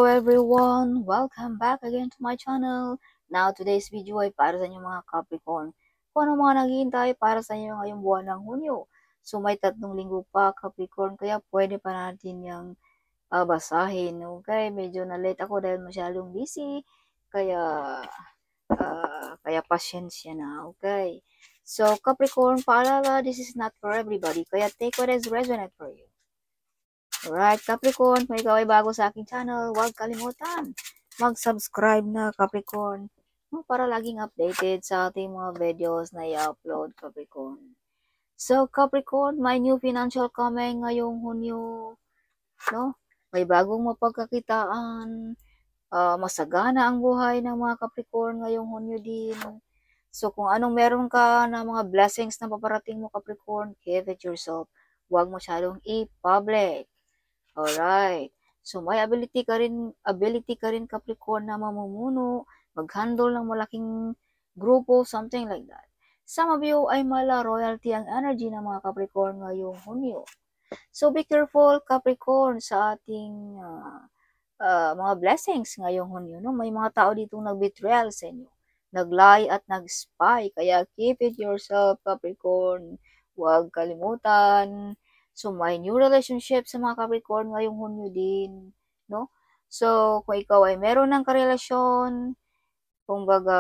Hello everyone! Welcome back again to my channel. Now, today's video ay para sa inyo mga Capricorn. Kung ano mga naghihintay para sa inyo ngayong buwan ng Hunyo. So, may 3 linggo pa Capricorn, kaya pwede pa natin yung basahin. Okay, medyo na-late ako dahil masyadong busy. Kaya pasyensya na. Okay. So, Capricorn, paalala, this is not for everybody. Kaya take what is resonant for you. Alright, Capricorn, kung ikaw ay bago sa aking channel, huwag kalimutan mag-subscribe na, Capricorn, para laging updated sa ating mga videos na i-upload, Capricorn. So, Capricorn, may new financial coming ngayong Hunyo, no? May bagong mapagkakitaan, masagana ang buhay ng mga Capricorn ngayong Hunyo din. So, kung anong meron ka na mga blessings na paparating mo, Capricorn, give it yourself. Huwag masyadong i-public. Alright. So, may ability ka rin Capricorn na mamumuno, mag-handle ng malaking grupo, something like that. Some of you ay mala royalty ang energy ng mga Capricorn ngayong Hunyo. So, be careful Capricorn sa ating mga blessings ngayong Hunyo. No? May mga tao dito nag-betrayal sa inyo, nag-lie at nag-spy. Kaya keep it yourself, Capricorn. Huwag kalimutan. So, may new relationship sa mga Capricorn ngayong Hunyo din, no? So, kung ikaw ay meron ng karelasyon, kumbaga,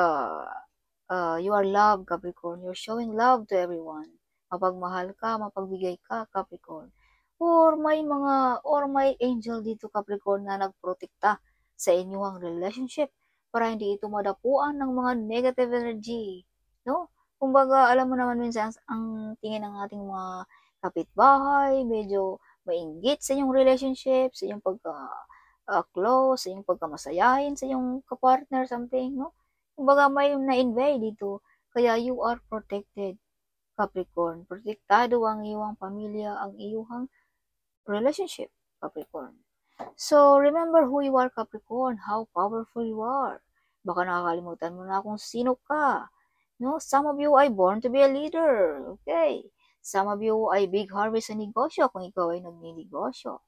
you are love, Capricorn. You're showing love to everyone. Mapagmahal ka, mapagbigay ka, Capricorn. Or may angel dito, Capricorn, na nagprotekta sa inyong relationship para hindi ito madapuan ng mga negative energy, no? Kumbaga, alam mo naman minsan ang tingin ng ating mga kapitbahay, medyo mainggit sa inyong relationship, sa inyong pagka-close, sa inyong pagkamasayahin, sa inyong kapartner, something, no? Kumbaga, may na-invade dito. Kaya you are protected, Capricorn. Protektado ang iyong pamilya, ang iyong relationship, Capricorn. So, remember who you are, Capricorn, how powerful you are. Baka nakakalimutan mo na kung sino ka. No? Some of you ay born to be a leader. Okay? Some of you ay big harvest sa negosyo kung ikaw ay nagninegosyo,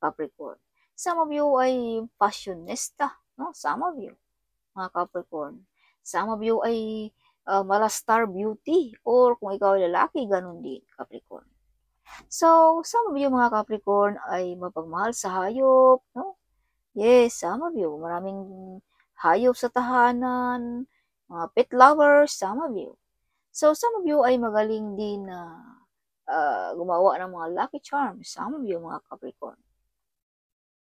Capricorn. Some of you ay fashionista, no? Some of you, mga Capricorn. Some of you ay mala star beauty, or kung ikaw ay lalaki, ganun din, Capricorn. So, some of you, mga Capricorn, ay mapagmahal sa hayop, no? Yes, some of you, maraming hayop sa tahanan, mga pet lovers, some of you. So, some of you ay magaling din na gumawa ng mga lucky charms. Some of you, mga Capricorn.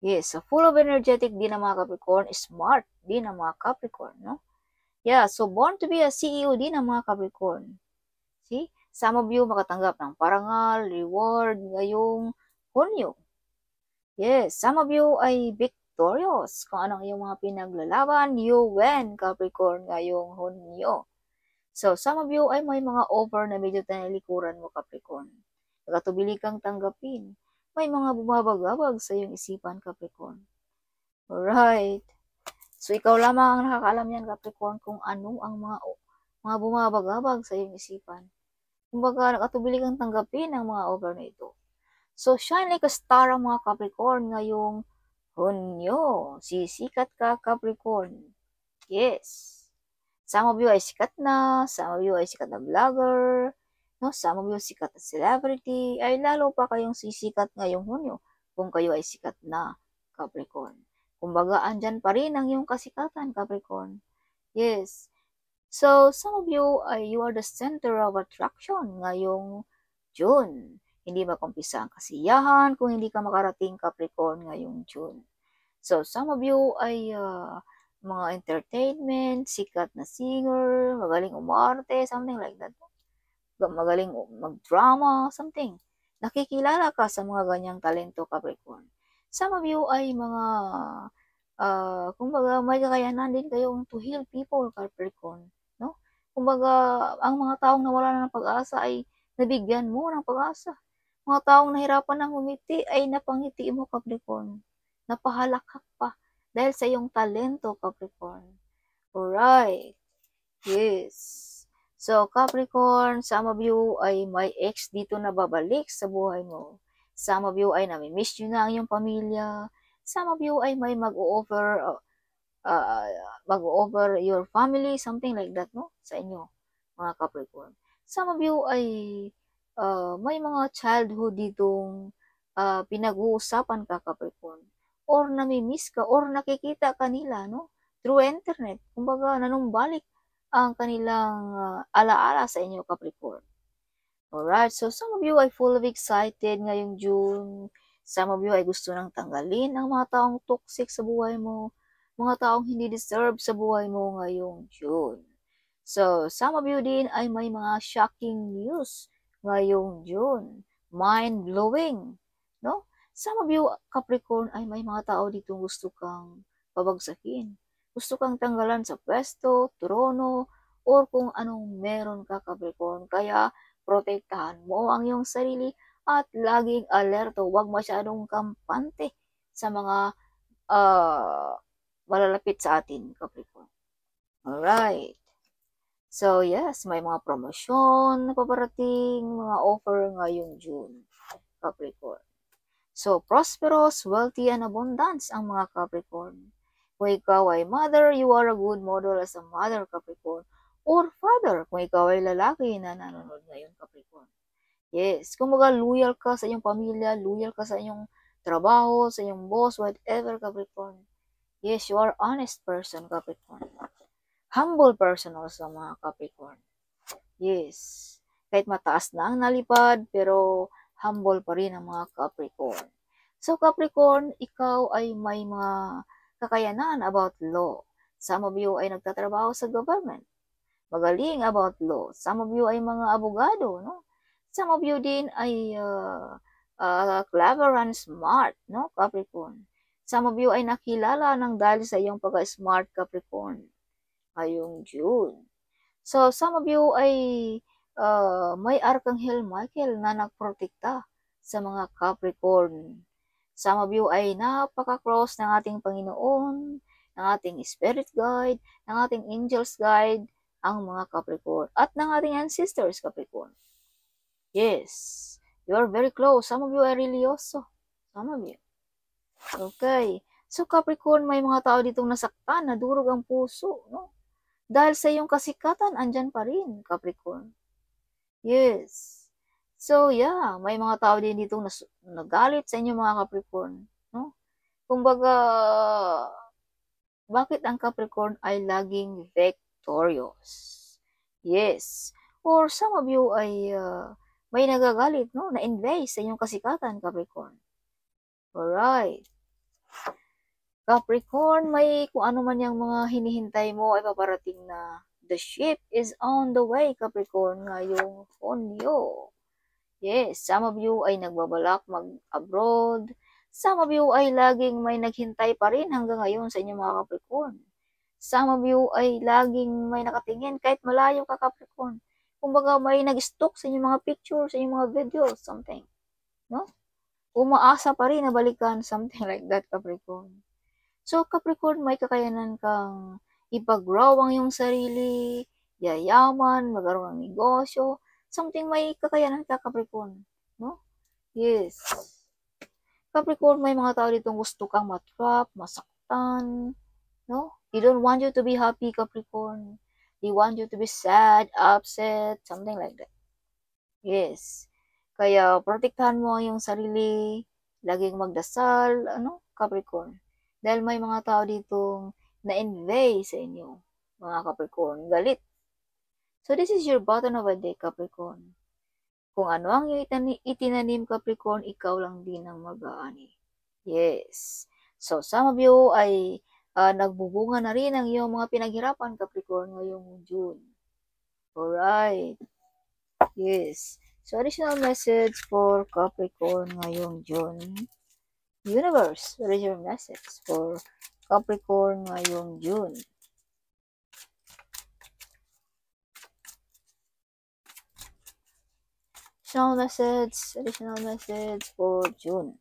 Yes, so full of energetic din ang mga Capricorn. Smart din ang mga Capricorn, no? Yeah, so born to be a CEO din ang mga Capricorn. See? Some of you makatanggap ng parangal, reward ngayong Hunyo. Yes, some of you ay victorious. Kung anong iyong mga pinaglalaban, you win, Capricorn, ngayong Hunyo. So, some of you ay may mga offer na medyo tinalikuran mo, Capricorn. Nakatubili kang tanggapin. May mga bumabagabag sa iyong isipan, Capricorn. Alright. So, ikaw lamang ang nakakaalam yan, Capricorn, kung ano ang mga bumabagabag sa iyong isipan. Kumbaga, nakatubili kang tanggapin ang mga offer na ito. So, shine like a star ang mga Capricorn ngayong Hunyo. Sisikat ka, Capricorn. Yes. Some of you ay sikat na, some of you ay sikat na vlogger, no? Some of you sikat na celebrity, ay lalo pa kayong sisikat ngayong Hunyo kung kayo ay sikat na, Capricorn. Kumbaga, andyan pa rin ang iyong kasikatan, Capricorn. Yes. So, some of you are the center of attraction ngayong June. Hindi makumpisa ang kasiyahan kung hindi ka makarating, Capricorn, ngayong June. So, some of you ay mga entertainment, sikat na singer, magaling umarte, something like that. Magaling mag-drama, something. Nakikilala ka sa mga ganyang talento, Capricorn. Some of you ay mga, kumbaga, may kakayanan din kayong to heal people, Capricorn. No? Kumbaga, ang mga taong nawala ng pag-asa ay nabigyan mo ng pag-asa. Mga taong nahirapan ng umiti ay napangiti mo, Capricorn. Napahalakak pa dahil sa iyong talento, Capricorn. Alright. Yes. So, Capricorn, some of you ay may ex dito na babalik sa buhay mo. Some of you ay nami-miss nyo na ang iyong pamilya. Some of you ay may mag-o-offer mag-over your family, something like that, no? Sa inyo, mga Capricorn. Some of you ay may mga childhood ditong pinag-uusapan ka, Capricorn. Or nami-miss ka, or nakikita kanila, no? Through internet. Kumbaga, nanumbalik ang kanilang alaala sa inyo, Capricorn. Alright, so some of you ay full of excited ngayong June. Some of you ay gusto nang tanggalin ang mga taong toxic sa buhay mo, mga taong hindi deserve sa buhay mo ngayong June. So, some of you din ay may mga shocking news ngayong June. Mind-blowing, no? Some of you, Capricorn, ay may mga tao dito gusto kang pabagsakin. Gusto kang tanggalan sa pwesto, trono, or kung anong meron ka, Capricorn. Kaya, protektahan mo ang iyong sarili at laging alerto. Huwag masyadong kampante sa mga malalapit sa atin, Capricorn. Alright. So, yes, may mga promosyon na paparating, mga offer ngayong June, Capricorn. So, prosperous, wealthy, and abundance ang mga Capricorn. Kung ikaw ay mother, you are a good model as a mother, Capricorn. Or father, kung ikaw ay lalaki na nanonood ngayon, Capricorn. Yes, kumbaga loyal ka sa iyong pamilya, loyal ka sa iyong trabaho, sa iyong boss, whatever, Capricorn. Yes, you are honest person, Capricorn. Humble person also, mga Capricorn. Yes, kahit mataas na ang nalipad, pero humble pa rin ang mga Capricorn. So, Capricorn, ikaw ay may mga kakayanan about law. Some of you ay nagtatrabaho sa government. Magaling about law. Some of you ay mga abogado, no? Some of you din ay clever and smart, no, Capricorn? Some of you ay nakilala ng dahil sa iyong pagka-smart, Capricorn, ngayong June. So, some of you ay may Archangel Michael na nagprotekta sa mga Capricorn. Some of you ay napaka-close ng ating Panginoon, ng ating Spirit Guide, ng ating Angels Guide, ang mga Capricorn, at ng ating ancestors, Capricorn. Yes, you are very close. Some of you are religyoso. Some of you. Okay. So, Capricorn, may mga tao ditong nasaktan, nadurog ang puso, no? Dahil sa iyong kasikatan, andyan pa rin, Capricorn. Yes. So, yeah, may mga tao din ditong nagalit sa inyo, mga Capricorn, no? Kumbaga, bakit ang Capricorn ay laging victorious? Yes. Or some of you ay may nagagalit, no? Na-envy sa inyong kasikatan, Capricorn. Alright. Capricorn, may kung ano man yung mga hinihintay mo ay paparating na. The ship is on the way, Capricorn, ngayong Hunyo. Yes, some of you ay nagbabalak mag-abroad. Some of you ay laging may naghintay pa rin hanggang ngayon sa inyong mga Capricorn. Some of you ay laging may nakatingin kahit malayo ka, Capricorn. Kumbaga may nag-stalk sa inyong mga pictures, sa inyong mga videos, something. No? Umaasa pa rin na balikan, something like that, Capricorn. So, Capricorn, may kakayanan kang ipag-grow ang iyong sarili, yayaman, magkaroon ng negosyo, something may kakayanan ka, Capricorn. No? Yes. Capricorn, may mga tao ditong gusto kang matrap, masaktan, no? They don't want you to be happy, Capricorn. They want you to be sad, upset, something like that. Yes. Kaya, protektahan mo ang iyong sarili, laging magdasal, ano, Capricorn. Dahil may mga tao ditong na-envy sa inyo, mga Capricorn, galit. So, this is your button of a day, Capricorn. Kung ano ang itinanim, Capricorn, ikaw lang din ang mag-aani. Yes. So, some of you ay nagbubunga na rin ang iyong mga pinaghirapan, Capricorn, ngayong June. Alright. Yes. So, additional message for Capricorn ngayong June. Universe, what is your message for Capricorn ngayong June? Additional message for June.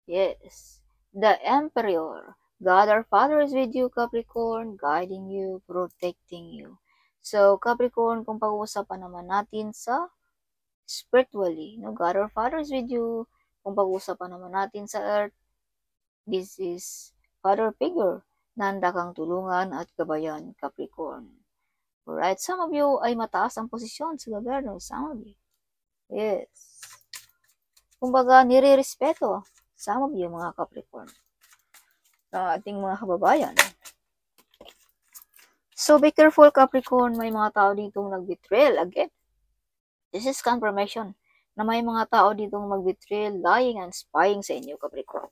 Yes, the Emperor. God our Father is with you, Capricorn, guiding you, protecting you. So, Capricorn, kung pag-uusapan naman natin sa spiritually, no? God our Father is with you, Kung pag-uusapan naman natin sa Earth, this is father figure na handa kang tulungan at gabayan, Capricorn. Alright, some of you ay mataas ang posisyon sa gobyerno, some of you. Yes. Kumbaga, nire-respeto, some of you, mga Capricorn, na ating mga kababayan. So, be careful, Capricorn, may mga tao ditong nag-betrayal. Again, this is confirmation na may mga tao ditong mag-betrayal, lying and spying sa inyo, Capricorn.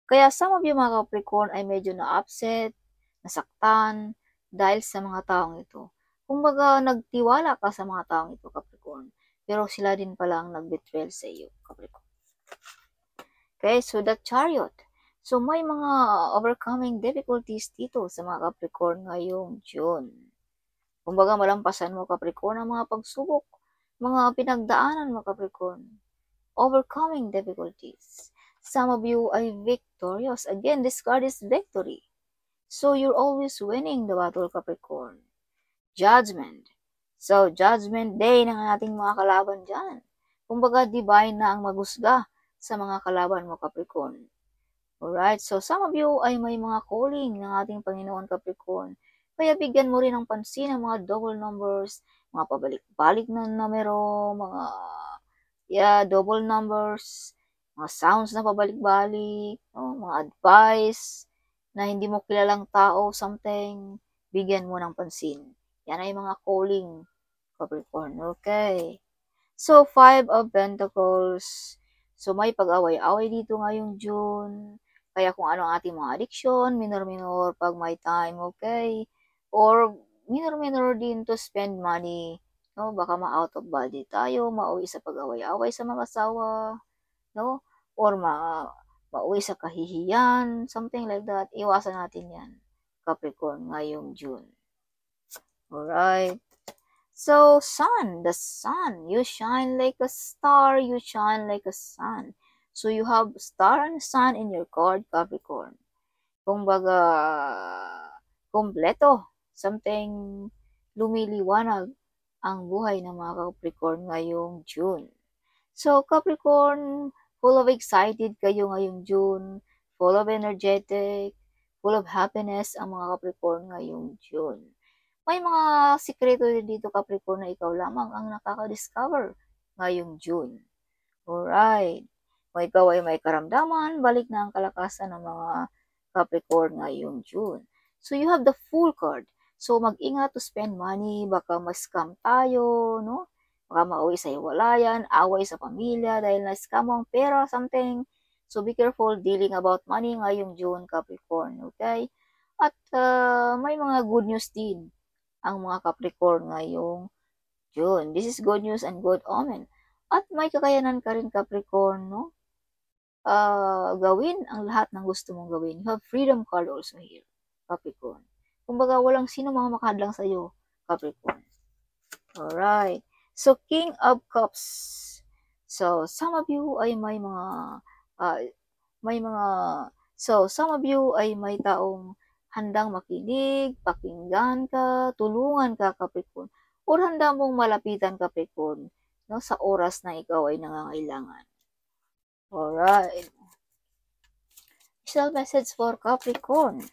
Kaya some of you, mga Capricorn, ay medyo na-upset, nasaktan, dahil sa mga taong ito. Kumbaga, nagtiwala ka sa mga taong ito, Capricorn. Pero sila din pala ang nag-betrayal sa iyo, Capricorn. Okay, so the Chariot. So, may mga overcoming difficulties dito sa mga Capricorn ngayong June. Kumbaga, malampasan mo, Capricorn, ang mga pagsubok, mga pinagdaanan mo, Capricorn. Overcoming difficulties. Some of you ay victorious. Again, this card is victory. So, you're always winning the battle, Capricorn. Judgment. So, judgment day ng ating mga kalaban dyan. Kumbaga, divine na ang maghusga sa mga kalaban mo, Capricorn. Alright, so some of you ay may mga calling ng ating Panginoon, Capricorn. Kaya bigyan mo rin ng pansin ang mga double numbers, mga pabalik-balik na numero, mga double numbers, mga sounds na pabalik-balik, mga advice na hindi mo kilalang tao, something, bigyan mo ng pansin. Yan ay mga calling, Capricorn. Okay. So, 5 of Pentacles. So, may pag-away-away dito ngayong June. Kaya kung ano ang ating mga addiction, minor-minor pag may time, okay? Or minor-minor din to spend money. No? Baka ma-out of body tayo, mauwi sa pag-away-away sa mga asawa, no? Or mauwi sa kahihiyan, something like that. Iwasan natin yan, Capricorn, ngayong June. Alright. So, sun, the sun, you shine like a star, you shine like a sun. So, you have star and sun in your card, Capricorn. Kumbaga, kompleto, something lumiliwanag ang buhay ng mga Capricorn ngayong June. So, Capricorn, full of excited kayo ngayong June, full of energetic, full of happiness ang mga Capricorn ngayong June. May mga sikreto din dito, Capricorn, na ikaw lamang ang nakaka-discover ngayong June. Alright. Kung ikaw ay may karamdaman, balik na ang kalakasan ng mga Capricorn ngayong June. So, you have the Fool card. So, mag-ingat to spend money. Baka ma-scam tayo, no? Baka mauwi sa hiwalayan, away sa pamilya dahil na-scam mo ang pera, something. So, be careful dealing about money ngayong June, Capricorn, okay? At may mga good news din ang mga Capricorn ngayong June. This is good news and good omen. At may kakayanan ka rin, Capricorn, no? Gawin ang lahat ng gusto mong gawin. You have freedom card also here, Capricorn. Kumbaga, walang sino mga makahadlang sa iyo, Capricorn. Alright. So, King of Cups. So, some of you ay may some of you ay may taong handang makinig, pakinggan ka, tulungan ka, Capricorn, o handa mong malapitan, Capricorn, no, sa oras na ikaw ay nangangailangan. Alright. Special message for Capricorn.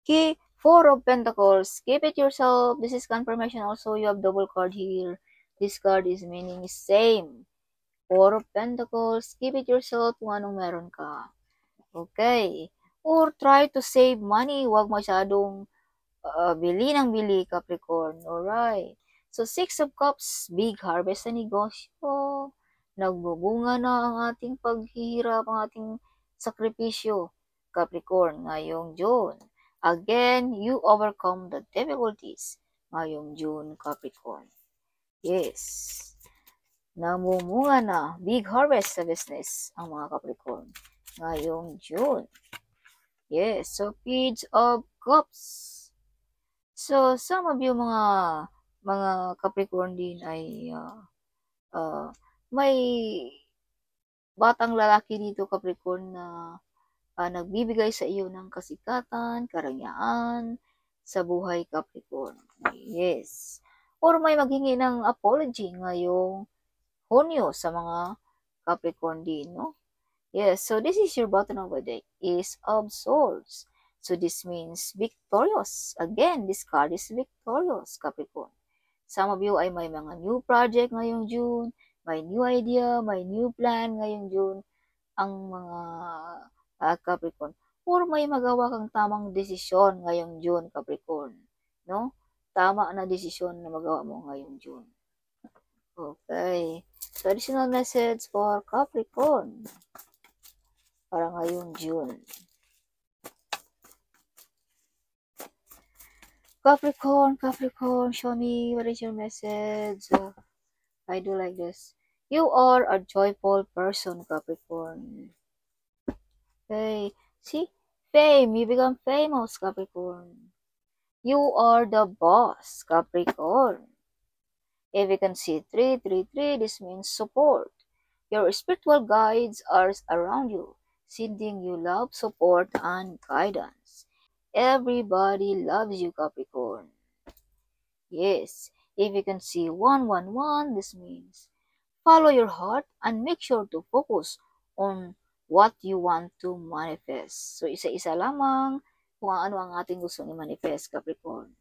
Key 4 of Pentacles. Keep it yourself. This is confirmation also. You have double card here. This card is meaning same. 4 of Pentacles. Keep it yourself kung anong meron ka. Okay. Or try to save money. Huwag masyadong bili ng bili, Capricorn. Alright. So, 6 of Cups. Big harvest sa negosyo. Nagbubunga na ang ating paghihirap, ang ating sakripisyo, Capricorn, ngayong June. Again, you overcome the difficulties ngayong June, Capricorn. Yes. Namumunga na, big harvest sa business ang mga Capricorn ngayong June. Yes, so Page of Cups. So, some of you mga Capricorn din ay may batang lalaki dito, Capricorn, na nagbibigay sa iyo ng kasikatan, karangyaan sa buhay, Capricorn. Yes. Or may maghingi ng apology ngayong Hunyo sa mga Capricorn din, no? Yes, so this is your bottom of the deck, is of swords. So this means victorious. Again, this card is victorious, Capricorn. Some of you ay may mga new project ngayong June, may new idea, may new plan ngayong June, ang mga Capricorn. Or may magawa kang tamang desisyon ngayong June, Capricorn. No? Tama na desisyon na magawa mo ngayong June. Okay. So, additional message for Capricorn para ngayong June. Capricorn, show me what is your message. I do like this. You are a joyful person, Capricorn. Okay. See? Fame. You become famous, Capricorn. You are the boss, Capricorn. If you can see 333, this means support. Your spiritual guides are around you, sending you love, support, and guidance. Everybody loves you, Capricorn. Yes, if you can see 111, this means follow your heart and make sure to focus on what you want to manifest. So, isa-isa lamang kung ano ang ating gusto ni manifest, Capricorn.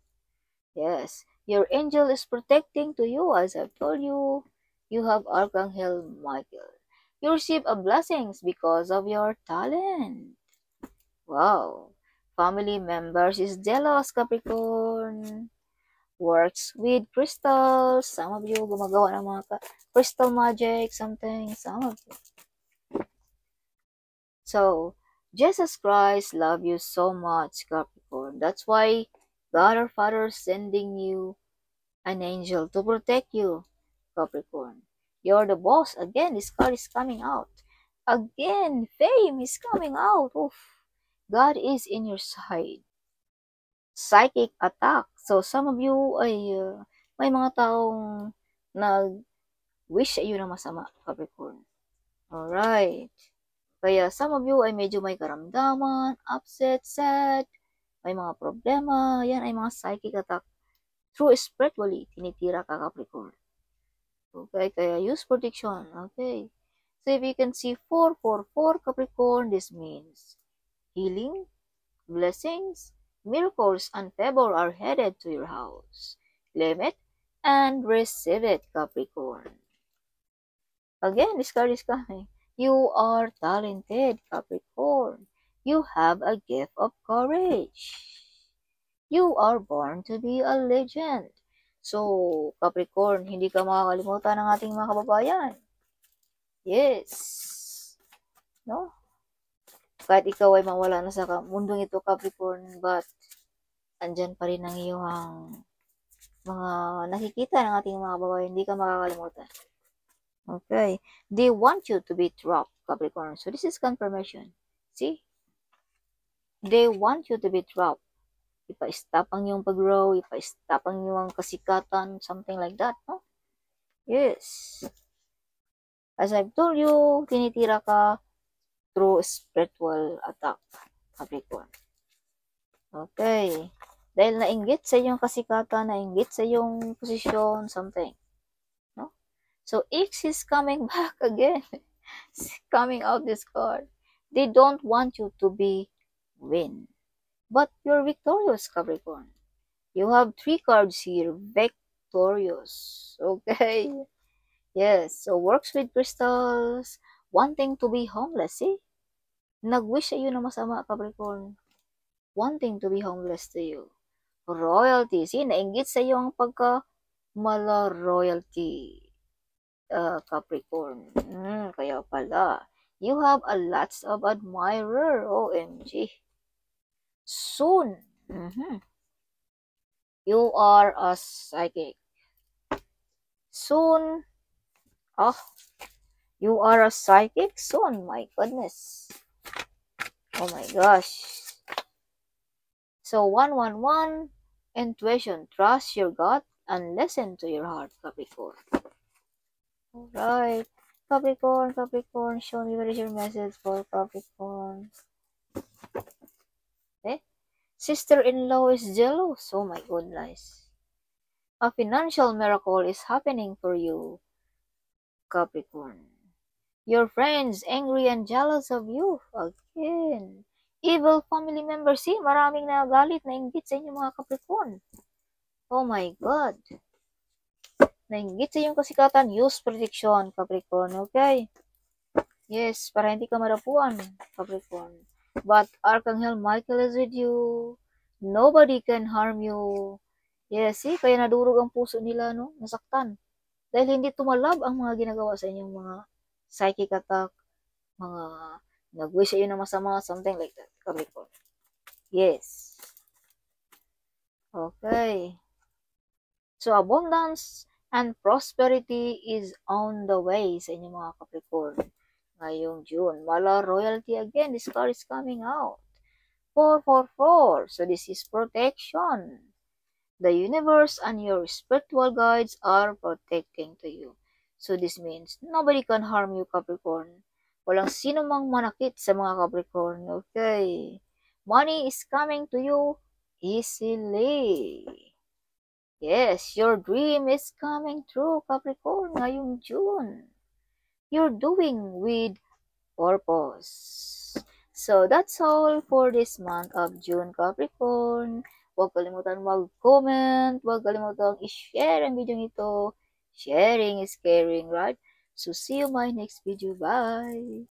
Yes, your angel is protecting to you, as I've told you. You have Archangel Michael. You receive a blessings because of your talent. Wow. Family members is jealous, Capricorn. Works with crystals. Some of you gumagawa ng mga crystal magic, something. Some of you. So, Jesus Christ love you so much, Capricorn. That's why God our Father is sending you an angel to protect you, Capricorn. You're the boss. Again, this card is coming out. Again, fame is coming out. Oof. God is in your side. Psychic attack. So, some of you ay may mga taong nag-wish sa iyo na masama, Capricorn. Alright. Kaya some of you ay medyo may karamdaman, upset, sad, may mga problema. Yan ay mga psychic attack. Through spiritually, tinitira ka, Capricorn. Okay, kaya use protection. Okay. So if you can see 444 Capricorn, this means healing, blessings, miracles, and favor are headed to your house. Claim it and receive it, Capricorn. Again, this card is coming. You are talented, Capricorn. You have a gift of courage. You are born to be a legend. So, Capricorn, hindi ka makakalimutan ng ating mga kababayan. Yes. No? Kahit ikaw ay mawala na sa mundong ito, Capricorn, but andyan pa rin ang iyong mga nakikita ng ating mga kababayan. Hindi ka makakalimutan. Okay. They want you to be trapped, Capricorn. So, this is confirmation. See? They want you to be trapped. Ipa-stop ang iyong pag-grow, ipa-stop ang iyong kasikatan, something like that, no? Yes. As I've told you, tinitira ka through spiritual attack, Capricorn. Okay. Dahil nainggit sa iyong kasikatan, nainggit sa iyong posisyon, something. No? So, X is coming back again. Coming out this card. They don't want you to be win. But you're victorious, Capricorn. You have 3 cards here. Victorious. Okay. Yes. So, works with crystals. Wanting to be homeless. See? Nag-wish sa iyo na masama, Capricorn. Wanting to be homeless to you. Royalty. See? Nainggit sa iyo ang pagka-mala royalty. Capricorn. Kaya pala. You have a lots of admirer. OMG. Soon. You are a psychic. Soon. You are a psychic soon. My goodness. Oh my gosh. So 111, intuition. Trust your gut and listen to your heart, Capricorn. Alright. Capricorn, show me what is your message for Capricorn. Sister-in-law is jealous. Oh my goodness. A financial miracle is happening for you. Capricorn. Your friends angry and jealous of you. Again. Evil family members. See, maraming nagalit na inggit sa inyo mga Capricorn. Oh my God. Nainggit sa iyong kasikatan. Use prediction, Capricorn. Okay? Yes, para hindi ka marapuan, Capricorn. But Archangel Michael is with you. Nobody can harm you. Yes, see, kaya nadurog ang puso nila, no? Nasaktan. Dahil hindi tumalab ang mga ginagawa sa inyong mga psychic attack, mga nag-wish sa iyo na masama, something like that, Capricorn. Yes. Okay. So, abundance and prosperity is on the way sa inyong mga Capricorn. Ngayong June. Mala royalty again. This card is coming out. 444. So, this is protection. The universe and your spiritual guides are protecting to you. So this means nobody can harm you, Capricorn. Walang sino mang manakit sa mga Capricorn. Okay. Money is coming to you easily. Yes, your dream is coming true, Capricorn, ngayong June. You're doing with purpose. So that's all for this month of June, Capricorn. Huwag kalimutan mag-comment, huwag kalimutan i-share ang video nito. Sharing is caring, right? So see you my next video. Bye!